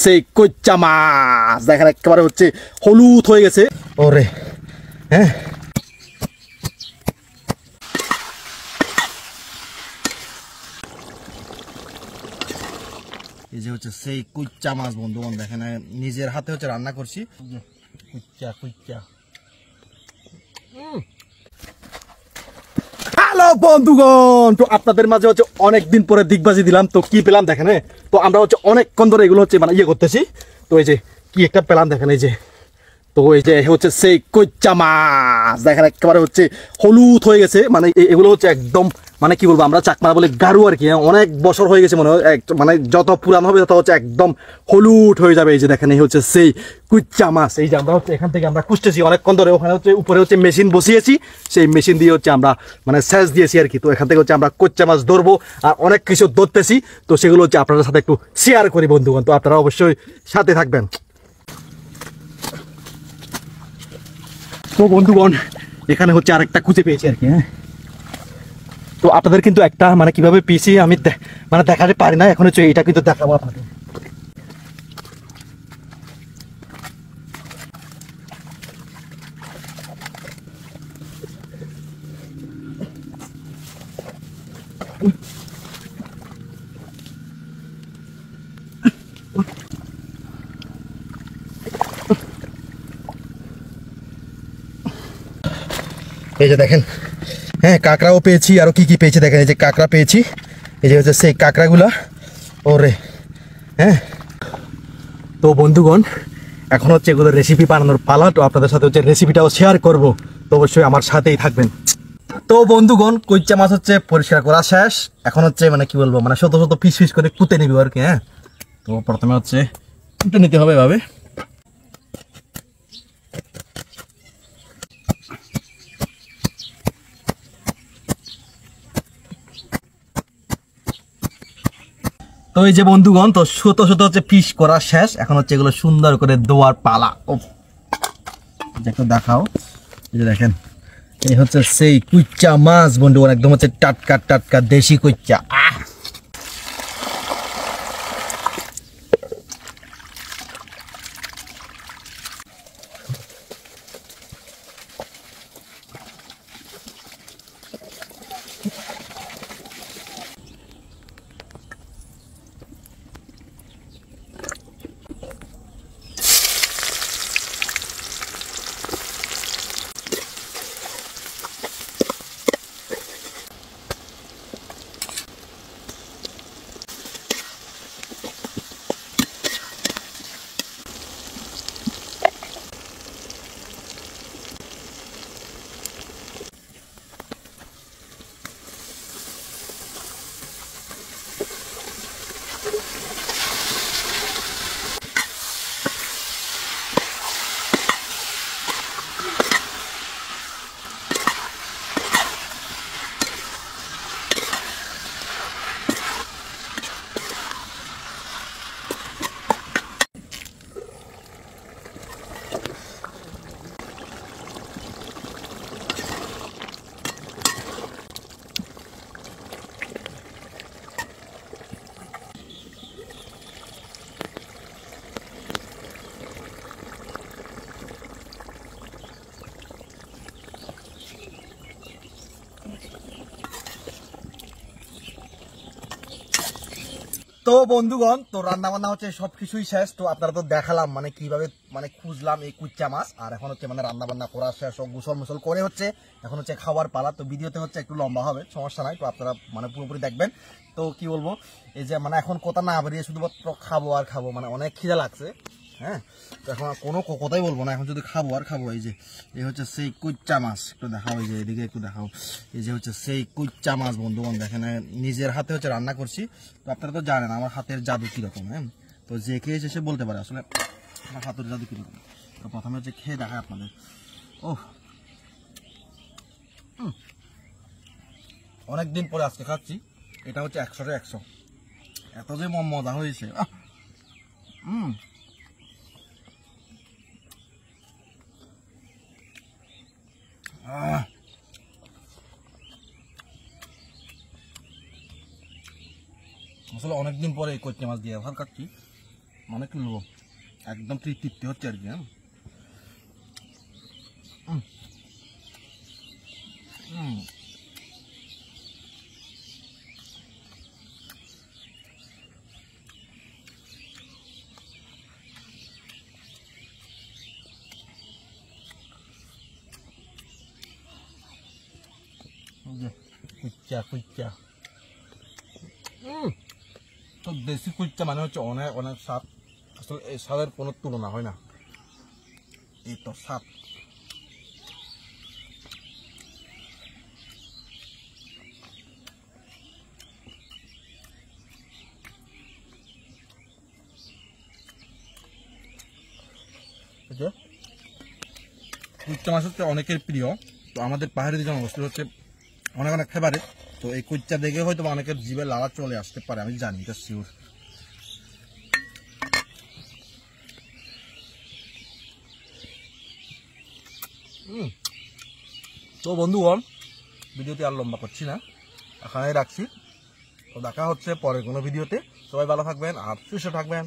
সেই কচ্চা মাছ, দেখেন একেবারে হচ্ছে হলুদ হয়ে গেছে। ওরে হ্যাঁ, এই যে হচ্ছে সেই কুচ্চা মাছ বন্ধুগণ, দেখেন নিজের হাতে হচ্ছে রান্না করছি। কুচ্চা কুচ্চা। হ্যালো বন্ধুগণ, তো আপনাদের মাঝে হচ্ছে অনেকদিন পরে দিগবাজি দিলাম। তো কি পেলাম দেখেন, তো আমরা হচ্ছে অনেকক্ষণ ধরে এগুলো হচ্ছে মানে ইয়ে করতেছি। তো এই যে কি একটা পেলাম দেখেন, এই যে তো এই যে হচ্ছে সেই কচ্চা মাছ, দেখেন একেবারে হচ্ছে হলুদ হয়ে গেছে। মানে এগুলো হচ্ছে একদম মানে কি বলবো, আমরা চাকমা বলে গাড়ু আর কি। অনেক বছর হয়ে গেছে মনে হয়, মানে যত পুরান হবে তত হচ্ছে একদম হলুদ হয়ে যাবে। এই যে দেখেন, এই হচ্ছে সেই কুচ্চা মাছ। এই যে আমরা হচ্ছে এখান থেকে আমরা খুঁজতেছি অনেকক্ষণ ধরে, ওখানে হচ্ছে উপরে হচ্ছে মেশিন বসিয়েছি, সেই মেশিন দিয়ে হচ্ছে আমরা মানে সেচ দিয়েছি আর কি। তো এখান থেকে হচ্ছে আমরা কচ্চা মাছ ধরবো আর অনেক কিছু ধরতেছি। তো সেগুলো হচ্ছে আপনাদের সাথে একটু শেয়ার করি বন্ধুগণ, তো আপনারা অবশ্যই সাথে থাকবেন। তো বন্ধুগণ, এখানে হচ্ছে আরেকটা খুঁজে পেয়েছি আর কি। হ্যাঁ, তো আপনাদের কিন্তু একটা মানে কিভাবে পেয়েছি আমি মানে দেখাতে পারি না, এখন হচ্ছে এটা কিন্তু দেখাবো আপনাদের। এই যে দেখেন, হ্যাঁ কাঁকড়াও পেয়েছি, আরো কি কি পেয়েছি দেখেন। এই যে কাঁকড়া পেয়েছি, এই যে হচ্ছে সেই কাঁকড়াগুলা। ওরে হ্যাঁ, তো বন্ধুগণ এখন হচ্ছে এগুলো রেসিপি বানানোর পালা। তো আপনাদের সাথে হচ্ছে রেসিপিটাও শেয়ার করব, তো অবশ্যই আমার সাথেই থাকবেন। তো বন্ধুগণ, কচ্চা মাছ হচ্ছে পরিষ্কার করা শেষ। এখন হচ্ছে মানে কি বলবো, মানে শত শত পিস পিস করে কুটে নিবি আর কি। হ্যাঁ, তো প্রথমে হচ্ছে কুটে নিতে হবে এভাবে। তো এই যে বন্ধুগণ, তো শত শত হচ্ছে পিস করা শেষ। এখন হচ্ছে এগুলো সুন্দর করে ধোয়ার পালা। ও একটু দেখাও, এই যে দেখেন, এই হচ্ছে সেই কুচ্চা মাছ বন্ধুগণ, একদম হচ্ছে টাটকা টাটকা দেশি কুচ্চা। তো বন্ধুগণ, তো রান্না বান্না হচ্ছে সবকিছুই শেষ। তো আপনারা তো দেখালাম মানে কিভাবে মানে খুঁজলাম এই কুচ্চা মাছ, আর এখন হচ্ছে মানে রান্না বান্না করা শেষ, গোসল মোসল করে হচ্ছে এখন হচ্ছে খাওয়ার পালা। তো ভিডিওতে হচ্ছে একটু লম্বা হবে, সমস্যা নাই, তো আপনারা মানে পুরোপুরি দেখবেন। তো কি বলবো, এই যে মানে এখন কথা না বেরিয়ে শুধুমাত্র খাবো আর খাবো, মানে অনেক খিদে লাগছে। হ্যাঁ, তো এখন কোনো কথাই বলবো না, এখন যদি খাবো আর খাবো। এই যে এই হচ্ছে সেই কুচ্চা মাছ, একটু দেখাও, এই যে এদিকে একটু দেখাও। এই যে হচ্ছে সেই কুচ্চা মাছ বন্ধুগণ, দেখেন নিজের হাতে হচ্ছে রান্না করছি। তো আপনারা তো জানেন আমার হাতের জাদু কিরকম। হ্যাঁ, তো যে খেয়েছে সে বলতে পারে আসলে আমার হাতের জাদু কিরকম। তো প্রথমে হচ্ছে খেয়ে দেখায় আপনাদের। ও অনেকদিন পরে আজকে খাচ্ছি, এটা হচ্ছে 100-তে 100, এত যে মজা হয়েছে। আসলে অনেকদিন পরে কচ্চা মাছ দিয়ে ভাত খাচ্ছি। মানে কি বলবো একদম তৃপ্তি হচ্ছে আর কি হ্যাঁ কুচ্চা তো দেশি কুচ্চা মানে হচ্ছে অনেক অনেক স্বাদ আসলে এই স্বাদের কোনো তুলনা হয় না এই তো স্বাদ কুচ্চা মাছ হচ্ছে অনেকের প্রিয় তো আমাদের পাহাড়ি জনগোষ্ঠী হচ্ছে অনেক অনেক ফেভারিট তো এই কুচ্চা দেখে হয়তো অনেকের জিভে লালা চলে আসতে পারে আমি জানি এটা শিওর তো বন্ধুগণ ভিডিওটি আর লম্বা করছি না এখানে রাখছি তো দেখা হচ্ছে পরের কোনো ভিডিওতে সবাই ভালো থাকবেন আর সুস্থ থাকবেন